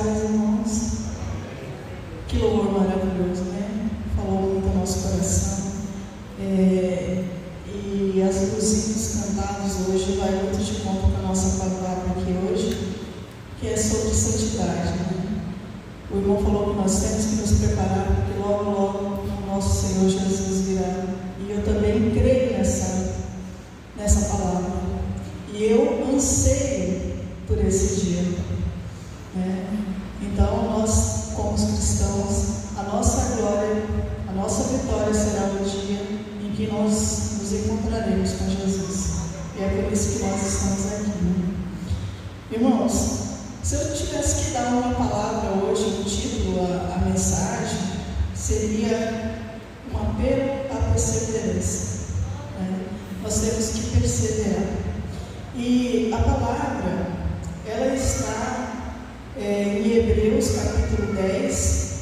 paz, irmãos. Que louvor maravilhoso, né? Falou muito ao nosso coração. E as luzinhas cantadas hoje vai muito de conta com a nossa palavra aqui hoje, que é sobre santidade, né? O irmão falou que nós temos que nos preparar, porque logo, logo o nosso Senhor Jesus virá. E eu também creio nessa palavra. E eu anseio por esse dia, né? Então, nós, como cristãos, a nossa glória, a nossa vitória será o dia em que nós nos encontraremos com Jesus. E é por isso que nós estamos aqui, né? Irmãos, se eu tivesse que dar uma palavra hoje, um título, a mensagem, seria um apelo à perseverança, né? Nós temos que perseverar. E a palavra, ela está em Hebreus capítulo 10,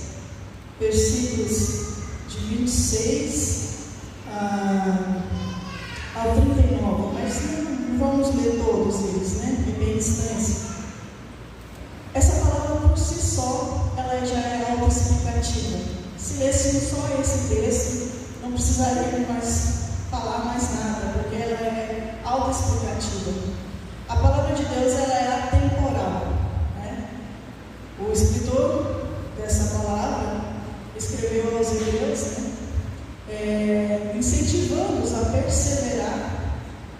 versículos de 26 ao 39, mas não vamos ler todos eles, né? Em bem distância. Essa palavra por si só, ela já é autoexplicativa. Se lêssemos só esse texto, não precisaria mais falar mais nada, porque ela é autoexplicativa. A palavra de Deus, ela é atemporal, né? O escritor dessa palavra escreveu aos Hebreus, né? Incentivando-os a perseverar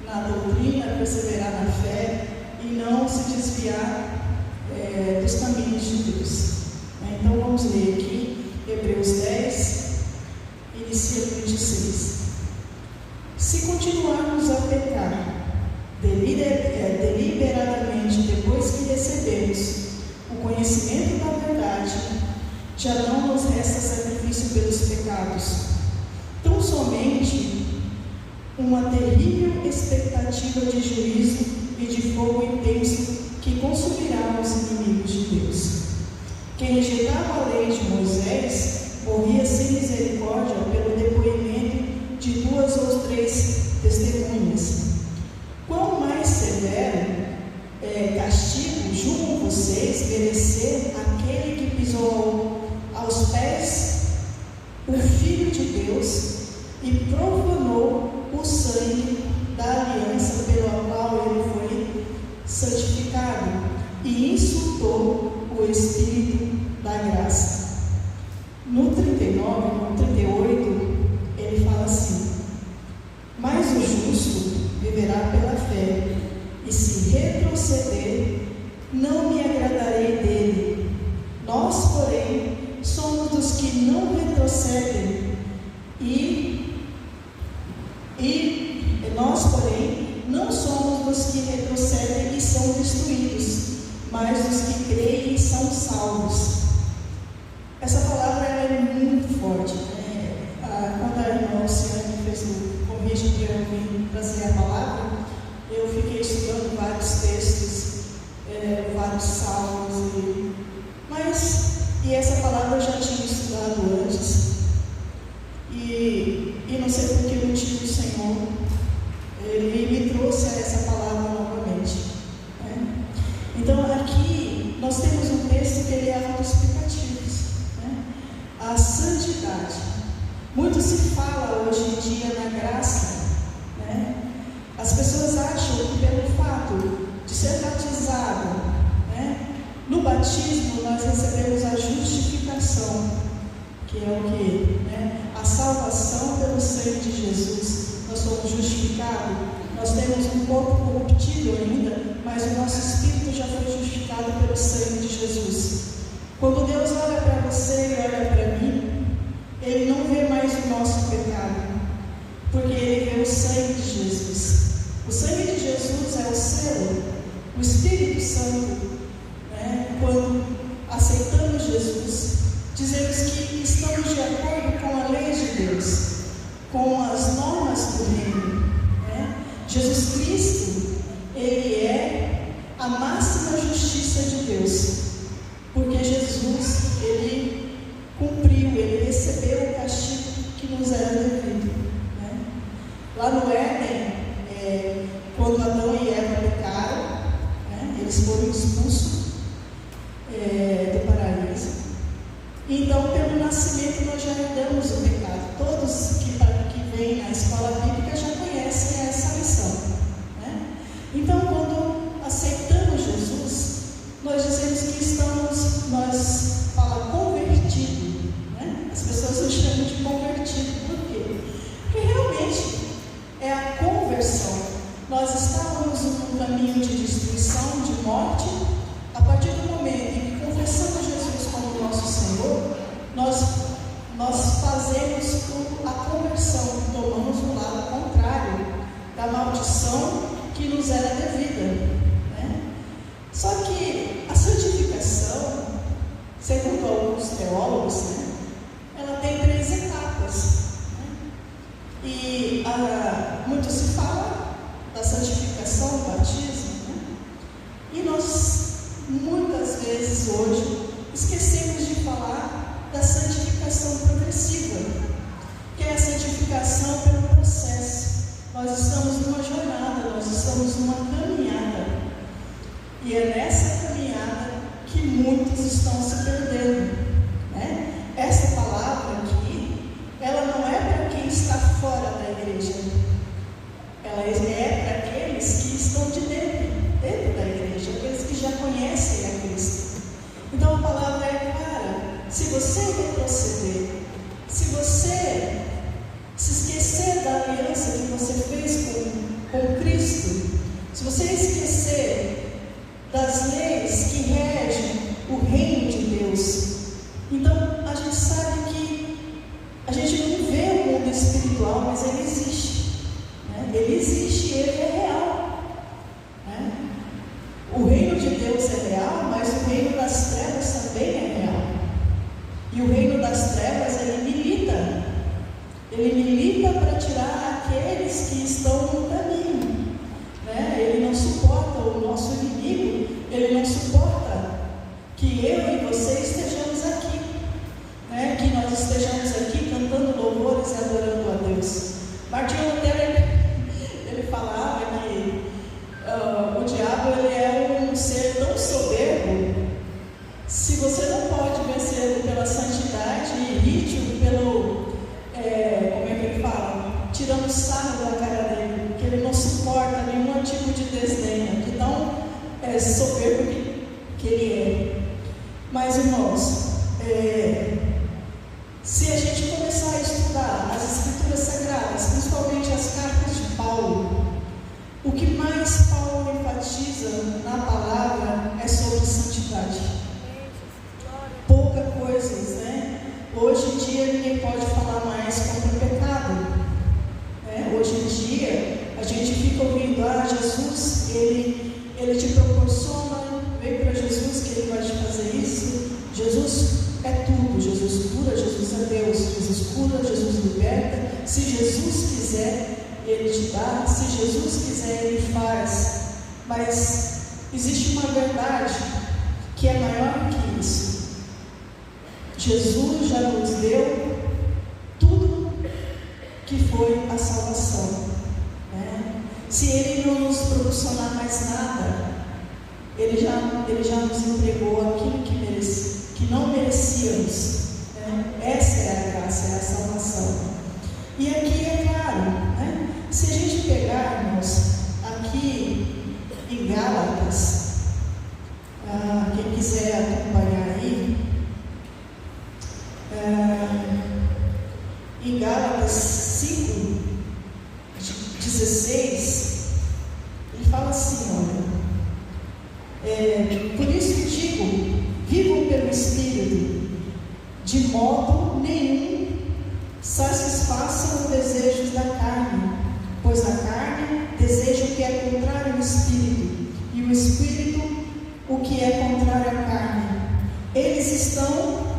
na doutrina, a perseverar na fé e não se desviar dos caminhos de Deus. Então vamos ler aqui Hebreus 10, inicia 26. Se continuarmos a pecar deliberadamente depois que recebemos o conhecimento da verdade, já não nos resta sacrifício pelos pecados, tão somente uma terrível expectativa de juízo e de fogo intenso que consumirá os inimigos de Deus. Quem rejeitava a lei de Moisés morria sem misericórdia pelo depoimento de 2 ou 3 testemunhas. Quão mais severo castigo julgam vocês merecer aquele que pisou aos pés o Filho de Deus e profanou o sangue da aliança pela qual ele foi santificado e insultou o Espírito da graça. No 39, no 38, ele fala assim: mas o justo viverá pela fé, e se retroceder, não me agradarei dele. Nós, porém, somos dos que não retrocedem, nós, porém, não somos dos que retrocedem e são destruídos, mas dos que creem e são salvos. Essa palavra é muito forte, né? Quando a irmã Luciane fez o convite de eu vir trazer a palavra, eu fiquei estudando vários textos, vários salmos, e essa palavra eu já tinha estudado antes, e não sei por que motivo o Senhor Ele me trouxe a essa palavra novamente, né? Então aqui nós temos um texto que ele é autoexplicativo, né? A santidade. Muito se fala hoje em dia na graça, né? As pessoas acham que pelo fato de ser batizado, né, no batismo nós recebemos a justificação, que é o que? Né? A salvação pelo sangue de Jesus. Nós somos justificados, nós temos um corpo corruptível ainda, mas o nosso espírito já foi justificado pelo sangue de Jesus. Quando Deus olha para você e olha para mim, Ele não vê mais o nosso pecado, porque Ele vê o sangue de Jesus. O sangue de Jesus é o selo, o Espírito Santo, né? Quando aceitamos Jesus, dizemos que estamos de acordo com a lei de Deus, com as normas do reino, né? Jesus Cristo, Ele é a máxima justiça de Deus, porque Jesus, Ele cumpriu, Ele recebeu o castigo que nos era devido, né? Lá no Éden, quando Adão e Eva pecaram, né, eles foram expulsos do Então, pelo nascimento, nós já herdamos o pecado. Todos que vêm na escola bíblica já conhecem essa lição, né? Então, quando aceitamos Jesus, nós dizemos que nós fala convertido, né? As pessoas nos chamam de convertido. Por quê? Porque realmente é a conversão. Nós estávamos num caminho de destruição, de morte. A partir do momento em que confessamos Jesus como nosso Senhor, nós fazemos a conversão, tomamos o lado contrário da maldição que nos era devida, né? Só que a santificação, segundo alguns teólogos, né, ela tem 3 etapas, né? E muito se fala da santificação, do batismo, né? E nós muitas vezes hoje esquecemos de falar da santificação progressiva, que é a santificação pelo processo. Nós estamos numa jornada, nós estamos numa caminhada, e é nessa caminhada que muitos estão se perdendo, né? Essa palavra aqui, ela não é para quem está fora da igreja, ela é para aqueles que estão de dentro da igreja, aqueles que já conhecem a Cristo. Então a palavra é clara: se você retroceder, se você se esquecer da aliança que você fez com Cristo, se você esquecer das leis que regem o reino de Deus, então a gente sabe que a gente não vê o mundo espiritual, mas ele existe, né? Ele existe e ele é real, né? O reino de Deus é real, mas o reino das trevas também é real. E o reino das trevas, ele milita para tirar aqueles que estão no caminho, né? Ele não suporta o nosso inimigo, ele não suporta que eu e você estejamos aqui, né? Que nós estejamos aqui cantando louvores e adorando a Deus. Martinho Lutero, ele falava que o diabo, ele é um ser tão soberbo. Se você não pode vencê-lo pela santidade e ritmo, pelo, como é que ele fala? Tirando sarro da cara dele, que ele não suporta nenhum tipo de desdém, que tão soberbo que ele é. Mas, irmãos, se a gente começar a estudar as Escrituras Sagradas, principalmente as cartas de Paulo, o que mais Paulo enfatiza na palavra é sobre santidade. Pouca coisa, né? Hoje em dia ninguém pode falar mais contra o pecado, né? Hoje em dia a gente fica ouvindo: Jesus, ele te proporciona, vem para Jesus que ele vai te fazer isso. Jesus é tudo, Jesus cura, Jesus é Deus, Jesus cura, Jesus liberta. Se Jesus quiser, ele te dá, se Jesus quiser, ele faz. Mas existe uma verdade que é maior que isso. Jesus já nos deu tudo que foi a salvação, né? Se ele não nos proporcionar mais nada, ele já nos entregou aquilo que não merecíamos, né? Essa é a graça, é a salvação. E aqui é claro, né? Se a gente pegarmos aqui em Gálatas, quem quiser acompanhar aí, em Gálatas 5, 16, ele fala assim: olha, por isso digo, vivam pelo Espírito, de modo nenhum satisfaçam os desejos da carne, pois a carne deseja o que é contrário ao Espírito, e o Espírito o que é contrário à carne. Eles estão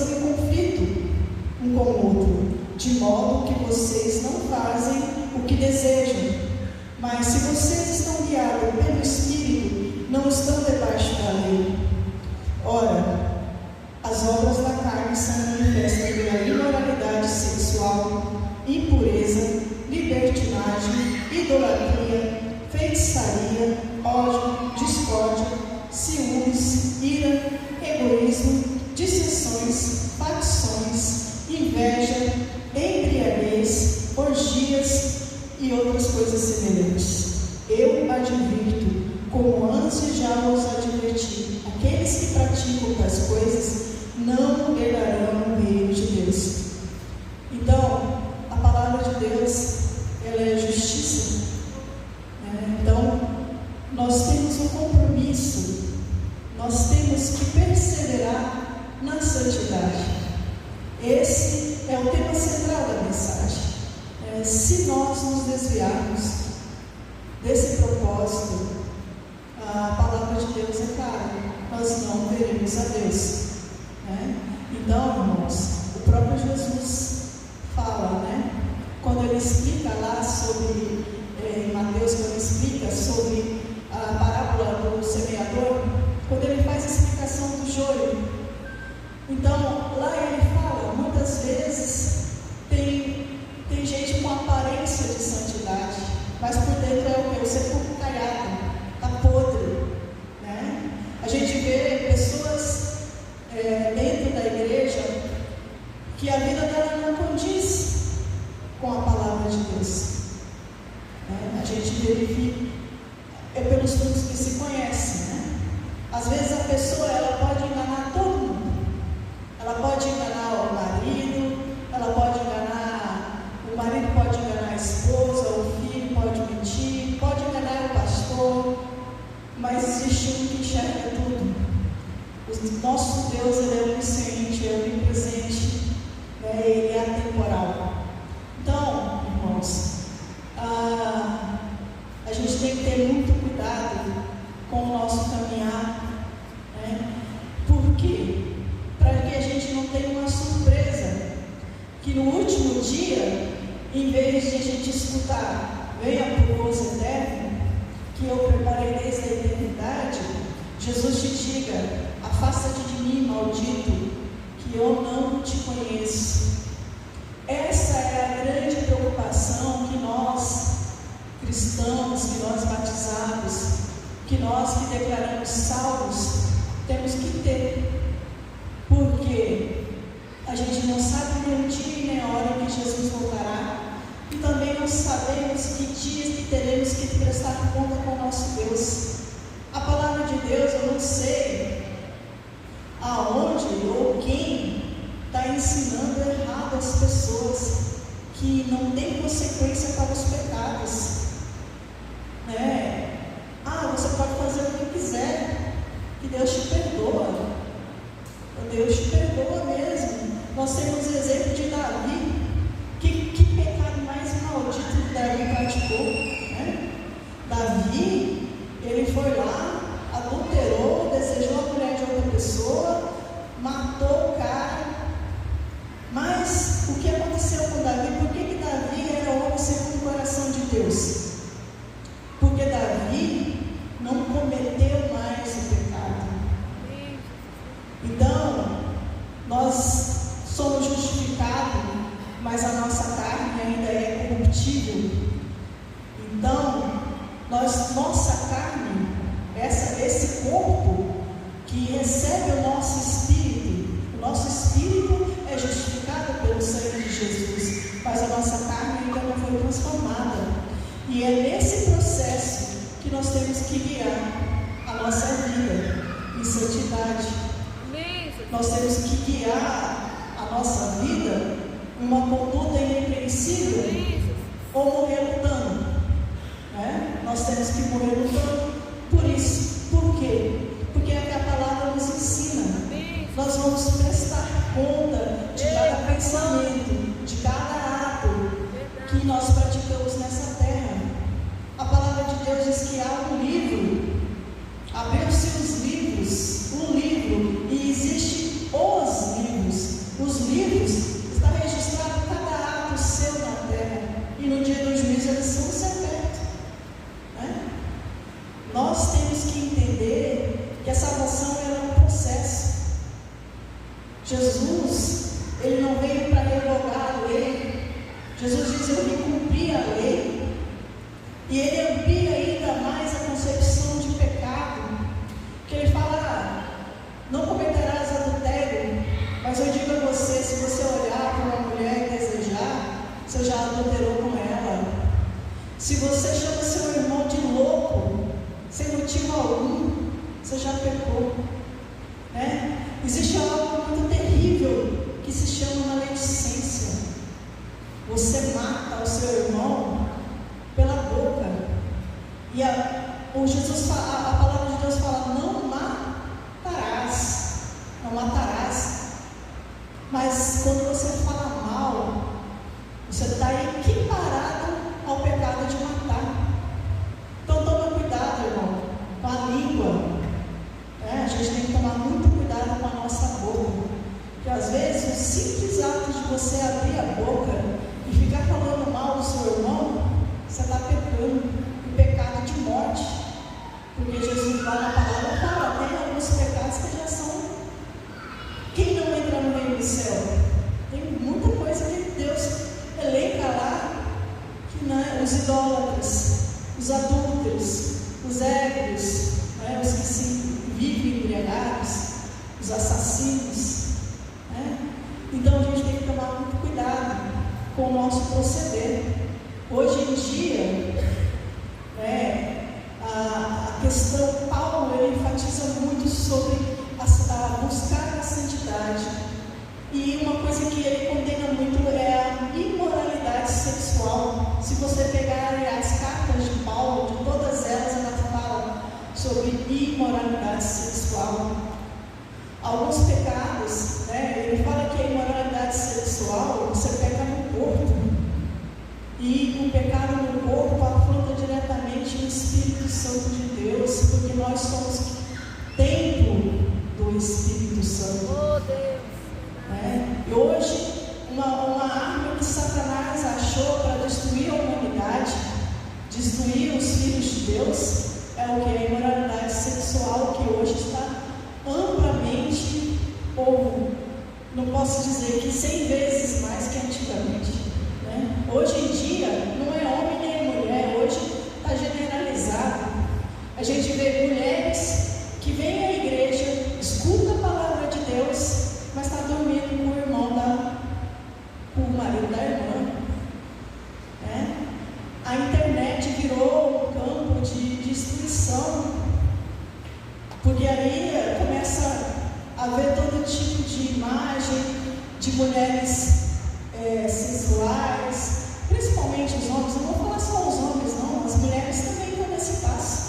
em conflito um com o outro, de modo que vocês não fazem o que desejam. Mas se vocês estão guiados pelo Espírito, não estão debaixo da lei. Ora, as obras da carne são manifestas pela imoralidade sexual, impureza, libertinagem, idolatria, feitiçaria, ódio, discórdia, ciúmes, ira, egoísmo, dissensões, facções, inveja, embriaguez, orgias e outras coisas semelhantes. Eu advirto, como antes já os adverti, aqueles que praticam tais coisas não herdarão o reino de Deus. Então, a palavra de Deus, ela é justiça. Então, nós temos um compromisso, nós temos que perseverar na santidade. Esse é o tema central da mensagem. Se nós nos desviarmos desse propósito, a palavra de Deus é clara, nós não veremos a Deus. Então, irmãos, o próprio Jesus fala, quando ele explica lá sobre, em Mateus, quando ele explica sobre a parábola do semeador, quando ele faz a explicação do joio, então lá ele fala, muitas vezes tem gente com aparência de santidade, mas por dentro é o que? O sepulcro caiado, está podre, A gente vê pessoas dentro da igreja que a vida dela não condiz com a palavra de Deus. A gente verifica, é pelos frutos que se conhecem. Às vezes a pessoa ela pode enganar todo mundo. Ela pode enganar o marido, ela pode enganar, o marido pode enganar a esposa, o filho pode mentir, pode enganar o pastor, mas existe um que enxerga tudo. O nosso Deus, ele é onisciente, é onipresente, ele é atemporal. Então, irmãos, a gente tem que ter muito cuidado com o nosso caminhar, Por quê? Para que a gente não tenha uma surpresa, que no último dia, em vez de a gente escutar, venha por gozo eterno, que eu preparei desde a eternidade, Jesus te diga, afasta-te de mim, maldito, que eu não te conheço. Essa é a grande preocupação que nós, cristãos, que nós batizados, que nós que declaramos salvos, temos que ter. Porque a gente não sabe nem o dia e nem a hora em que Jesus voltará, e também não sabemos que dias que teremos que prestar conta com o nosso Deus. A palavra de Deus, eu não sei aonde ou quem está ensinando errado as pessoas, que não tem consequência para os pecados. Você pode fazer o que quiser, que Deus te perdoa. Deus te perdoa mesmo. Nós temos o exemplo de Davi. Que pecado mais maldito Davi praticou? Davi, ele foi lá, adulterou, desejou a mulher de outra pessoa, matou o cara. Mas o que aconteceu com Davi? Por que Davi era homem segundo o coração de Deus? Porque Davi não cometeu mais o pecado. Então, nós somos justificados, mas a nossa carne ainda é corruptível. Então, nossa carne, esse corpo que recebe o nosso espírito é justificado pelo sangue de Jesus, mas a nossa carne ainda não foi transformada. E é nesse processo que nós temos que guiar a nossa vida em santidade. Nós temos que guiar a nossa vida uma conduta irrepreensível ou morrer lutando. Nós temos que morrer lutando por isso. Por quê? Porque é que a palavra nos ensina. Nós vamos prestar conta de cada pensamento, de cada ato que nós praticamos nessa terra. A palavra de Deus diz que há um livro, abriu-se os livros, um livro, e existe os livros. Os livros está registrado cada ato seu na terra, e no dia do juízo eles são certos. Nós temos que entender que a salvação é um processo. Jesus, ele não veio para revogar a lei. Jesus diz: eu vim cumprir a lei. E ele amplia ainda mais a concepção de pecado, que ele fala: não cometerás adultério, você já pecou. Existe algo muito terrível que se chama maledicência. Você mata o seu irmão pela boca. E a palavra de Deus fala: não matarás. Não matarás. Mas quando você fala mal, você está equiparado ao pecado de matar. Então toma cuidado, irmão, com a língua. A gente tem que tomar muito cuidado com a nossa boca. Porque às vezes o simples ato de você abrir a boca e ficar falando mal do seu irmão, você está pecando. Um pecado de morte. Porque Jesus lá na palavra fala: tem alguns pecados que já são. Quem não entra no reino do céu? Tem muita coisa que Deus elenca lá, que não é, os idólatras, os adúlteros, os ébrios, os que se vivem embriagados, os assassinos. Então a gente tem que tomar muito cuidado com o nosso proceder. Hoje em dia, a questão, Paulo ele enfatiza muito sobre buscar a santidade. E uma coisa que ele condena muito é a imoralidade sexual. Se você pegar as cartas de Paulo, de todas elas falam sobre imoralidade sexual. Alguns pecados, ele fala que a imoralidade sexual, você peca no corpo. E o pecado no corpo afronta diretamente o Espírito Santo de Deus, porque nós somos templo do Espírito Santo. Oh, Deus. E hoje, uma arma que Satanás achou para destruir a humanidade, destruir os filhos de Deus, é o que? A imoralidade sexual, que hoje está amplamente, ou não posso dizer que 100 vezes mais que antigamente. Hoje em dia, não é homem nem mulher, hoje está generalizado. A gente vê mulheres que vêm à igreja, escuta a palavra de Deus, mas está dormindo com o irmão com o marido da irmã. A internet virou um campo de destruição, porque aí começa a ver todo tipo de imagem de mulheres sensuais, principalmente os homens. Não vou falar só os homens, não, as mulheres também estão nesse passo.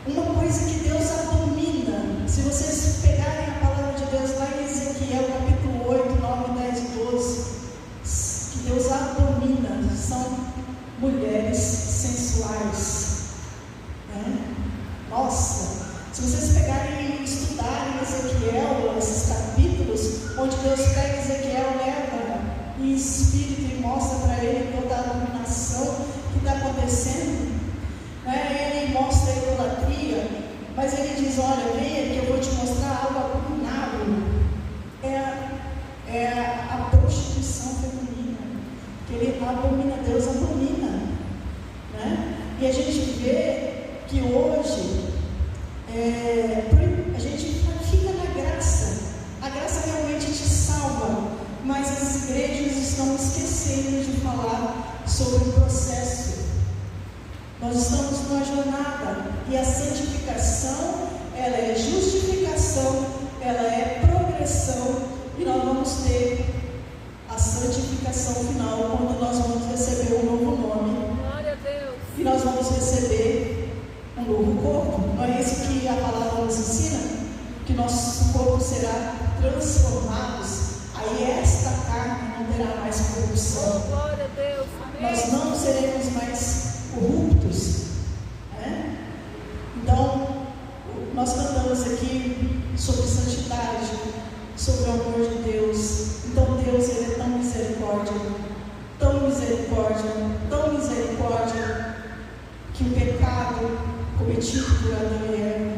Uma coisa que Deus abomina, se vocês pegarem a palavra de Deus lá em Ezequiel capítulo 8, 9, 10 e 12, que Deus abomina, são mulheres sensuais. Nossa, se vocês pegarem e estudarem Ezequiel, esses capítulos, onde Deus pega Ezequiel, leva em espírito e mostra para ele toda a abominação que está acontecendo. Ele mostra a idolatria, mas ele diz: olha, venha que eu vou te mostrar algo abominável. É a prostituição feminina, que ele abomina, Deus abomina. E a gente vê que hoje a gente fica na graça. A graça realmente te salva, mas as igrejas estão esquecendo de falar sobre o processo. Nós estamos numa jornada, e a santificação, ela é justificação, ela é progressão, e nós vamos ter a santificação final quando nós vamos receber um novo nome. Glória a Deus. E nós vamos receber um novo corpo. Não é isso que a palavra nos ensina? Que nosso corpo será transformado. Aí esta carne não terá mais corrupção. Oh, glória a Deus. Amém. Nós não seremos mais corruptos. Então, nós cantamos aqui sobre santidade, sobre o amor de Deus. Então Deus, ele é tão misericórdia, que o pecado cometido por Adão e Eva,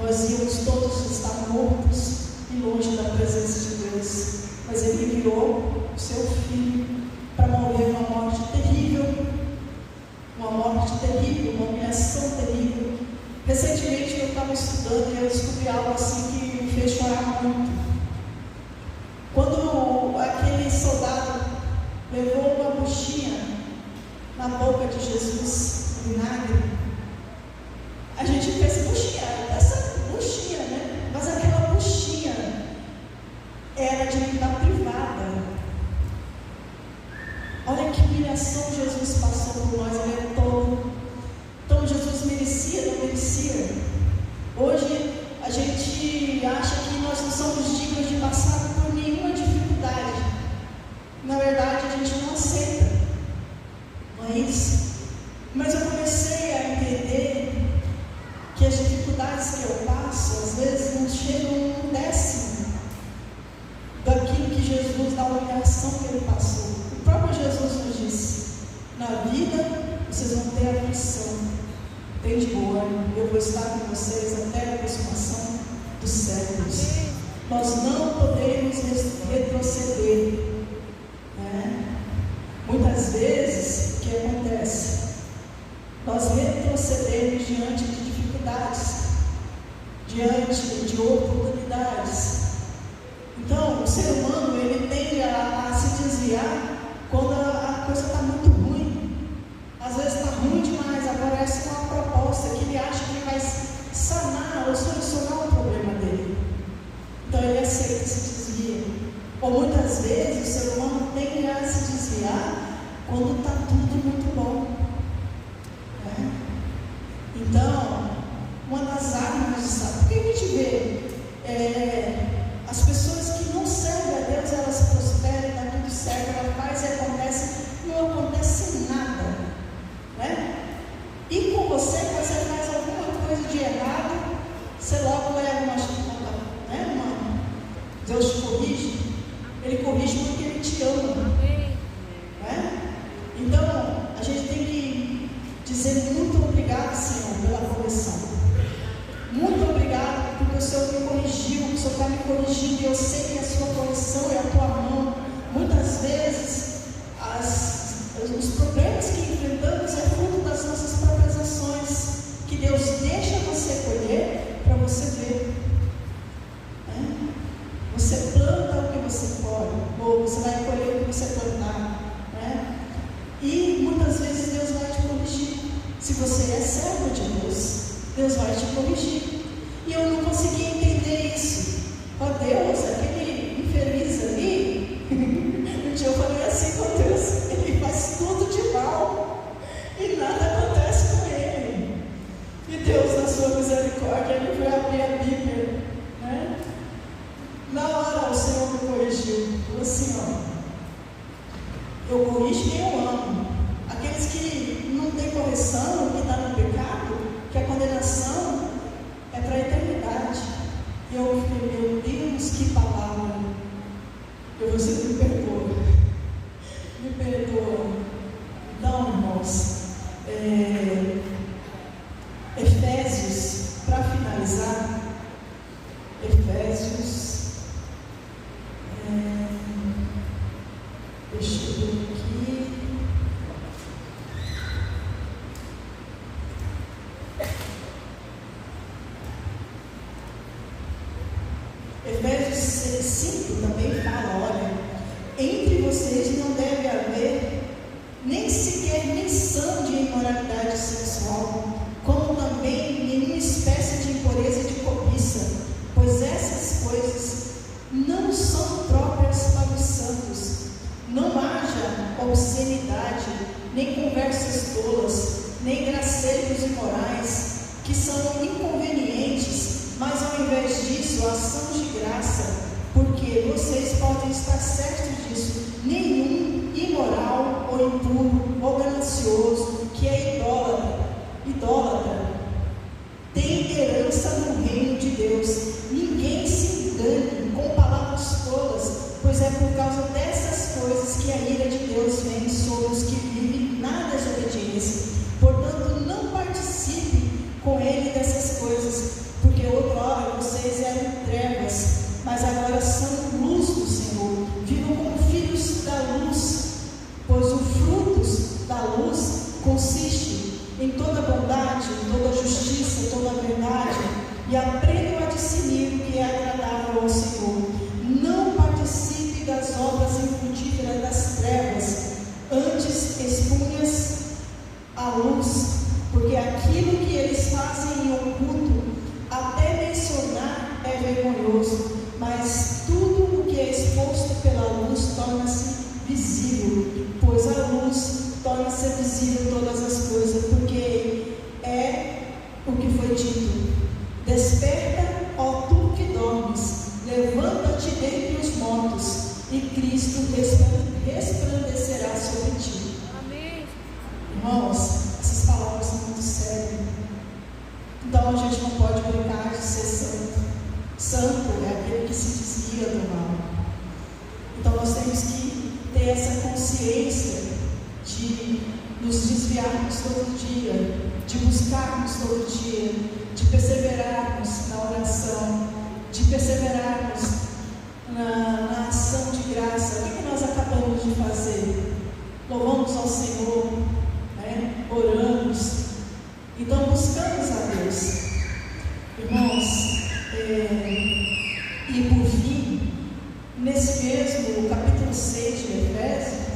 nós íamos todos estar mortos e longe da presença de Deus, mas ele enviou o seu filho para morrer uma morte terrível, uma humilhação terrível. Recentemente eu estava estudando e eu descobri algo assim que me fez chorar muito. Quando aquele soldado levou uma buchinha na boca de Jesus, vinagre, eu vou estar com vocês até a consumação dos séculos. Nós não podemos retroceder. Muitas vezes, o que acontece? Nós retrocedemos diante de dificuldades, diante de oportunidades. Então, o ser humano, ele tende a se desviar quando a coisa está muito ruim. Às vezes está ruim demais, aparece uma proposta que ele acha que ele vai sanar ou solucionar o problema dele. Então ele aceita e se desvia. Ou muitas vezes o ser humano tende a se desviar quando está tudo muito bom. Então, uma das armas de Satanás, porque a gente vê as pessoas que não servem a Deus, elas prosperam, está tudo certo, ela faz e acontece, não acontece nada, E com você, quando você faz alguma coisa de errado, você logo leva uma Deus te corrige, Ele corrige porque Ele te ama. Então, a gente tem que dizer muito obrigado, Senhor, pela correção. Muito obrigado porque o Senhor me corrigiu, o Senhor está me corrigindo, e eu sei que a sua correção é a tua mão. Muitas vezes, os problemas que enfrentamos é fruto das nossas próprias ações, que Deus deixa você colher para você ver. Você planta o que você pode, ou você vai colher o que você plantar. E muitas vezes Deus vai te corrigir. Se você é servo de Deus, Deus vai te corrigir. E eu não consegui entender isso. Deus, aquele infeliz ali, um dia eu falei assim com Deus, ele faz tudo de mal e nada acontece com ele. E Deus, na sua misericórdia, ele foi abrir a Bíblia, Na hora o Senhor me corrigiu. Falou assim, eu corrijo quem eu amo. Aqueles que não têm correção, que estão no pecado, que a condenação é para a eternidade. E eu falei, meu Deus, que palavra. Você me perdoa. Me perdoa. Então, irmãos, Efésios, para finalizar, Efésios, deixa eu ver aqui. Efésios 5 também fala, olha, entre vocês não deve haver nem sequer menção de imoralidade sexual, como também nenhuma espécie de impureza e de cobiça, pois essas coisas não são próprias para os santos. Não haja obscenidade, nem conversas tolas, nem gracejos imorais, que são inconvenientes, mas ao invés disso, ação de graça, porque vocês podem estar certos disso. Nenhum imoral ou impuro ou ganancioso, que é idólatra, tem herança no reino de Deus. Ninguém se engane com palavras tolas, pois é por causa dessas coisas que a ira de Deus vem sobre os que vivem na desobediência. Portanto, não participe com ele dessas coisas, porque outrora vocês eram trevas, mas agora são luz do Senhor. Vivam como filhos da luz, pois o fruto da luz consiste em toda bondade, toda justiça, toda verdade, e aprendam a discernir o que é agradável ao Senhor. Não participe das obras infrutíferas das trevas, antes expunhas a luz, porque aquilo que eles fazem em oculto, até mencionar é vergonhoso, mas tudo o que é exposto pela luz torna-se visível, pois a luz torna-se visível todas as coisas, porque é o que foi dito: desperta, ó tu que dormes, levanta-te dentre os mortos, e Cristo resplandecerá sobre ti. Amém. Irmãos, essas palavras são muito sérias. Então a gente não pode brincar de ser santo. Santo é aquele que se desvia do mal. Então nós temos que ter essa consciência de nos desviarmos todo dia, de buscarmos todo dia, perseverarmos na oração, de perseverarmos na ação de graça. O que nós acabamos de fazer? Louvamos ao Senhor, né? Oramos, então buscamos a Deus. Irmãos, e por fim, nesse mesmo capítulo 6 de Efésios,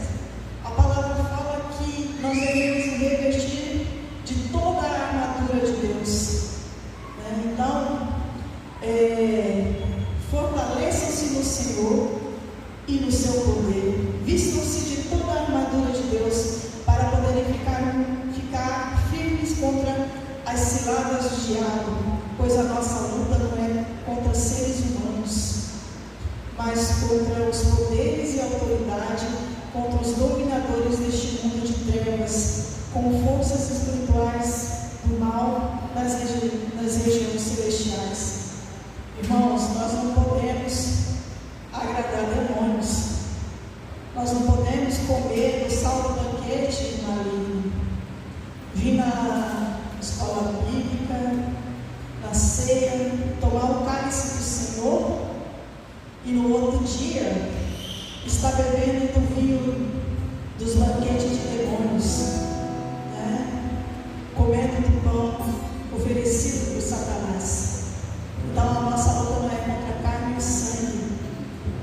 a palavra fala que nós devemos revestir de toda a armadura de Deus, né? Então, fortaleçam-se no Senhor e no seu poder, vistam-se de toda a armadura de Deus, para poderem ficar firmes contra as ciladas do diabo, pois a nossa luta não é contra seres humanos, mas contra os poderes e autoridade, contra os dominadores deste mundo de trevas, com forças espirituais do mal nas regiões celestiais. Irmãos, nós não podemos agradar demônios, nós não podemos comer o sal do banquete maligno, vir na escola bíblica, na ceia, tomar o cálice do Senhor e no outro dia estar bebendo do vinho dos banquetes de demônios, né? Comendo do pão oferecido por Satanás. Então a nossa luta não é contra carne e sangue,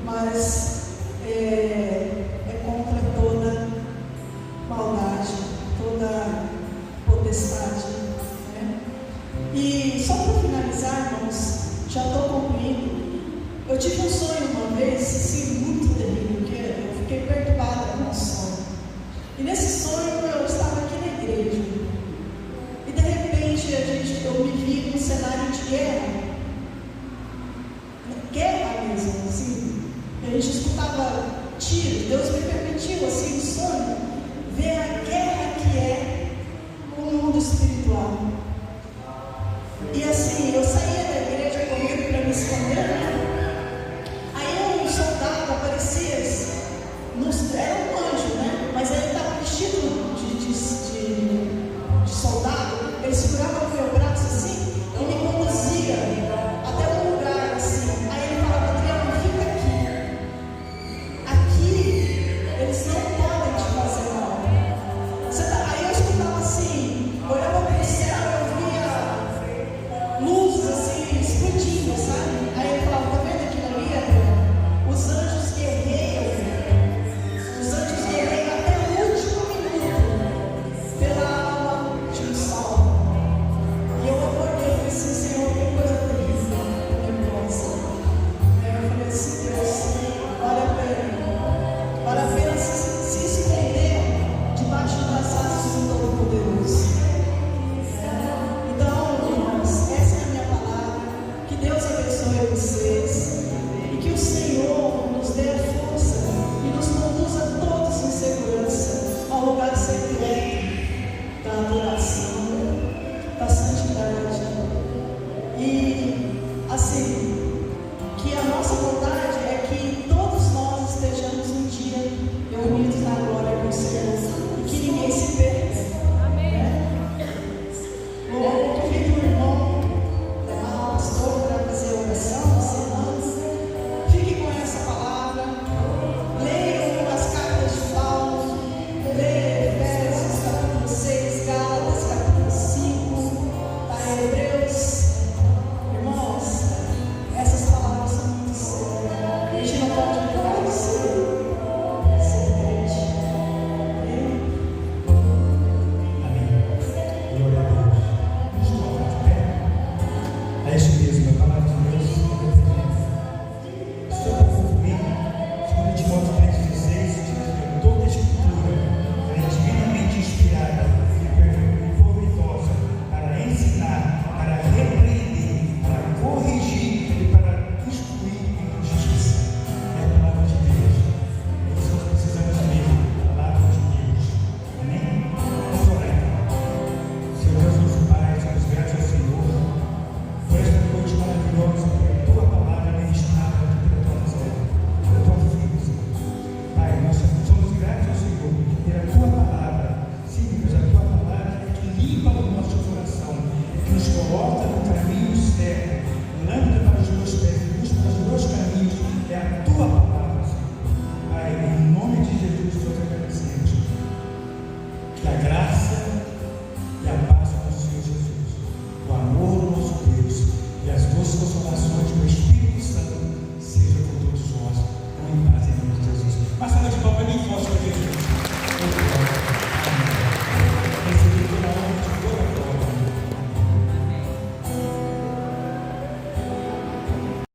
mas é contra toda maldade, toda potestade, né? E só para finalizar, irmãos, já estou concluindo. Eu tive um sonho uma vez, assim, muito terrível, que eu fiquei perturbada com o sonho. E nesse sonho eu estava aqui na igreja. E de repente eu me vi num cenário de guerra. Guerra mesmo, assim. A gente escutava tiros. Deus me permitiu, assim, no sonho, ver a guerra que é o mundo espiritual. E assim, eu saía da igreja correndo para me esconder, né? Aí um soldado aparecia, era um anjo, né? Mas ele estava vestido de soldado. Ele segurava o meu braço assim e me conduzia até um lugar assim. Aí ele falava: Adriano, fica aqui. Aqui eles não podem te fazer mal. Aí eu escutava assim, olhava para o céu, eu via luzes assim. nos coloca no caminho certo, lâmpada para os meus pés e luz para os meus caminhos, é a tua palavra, Senhor. Pai, em nome de Jesus, nós agradecemos. Que a graça e a paz do nosso Senhor Jesus, o amor do nosso Deus e as doces consolações do Espírito Santo sejam com todos nós, com paz em nome de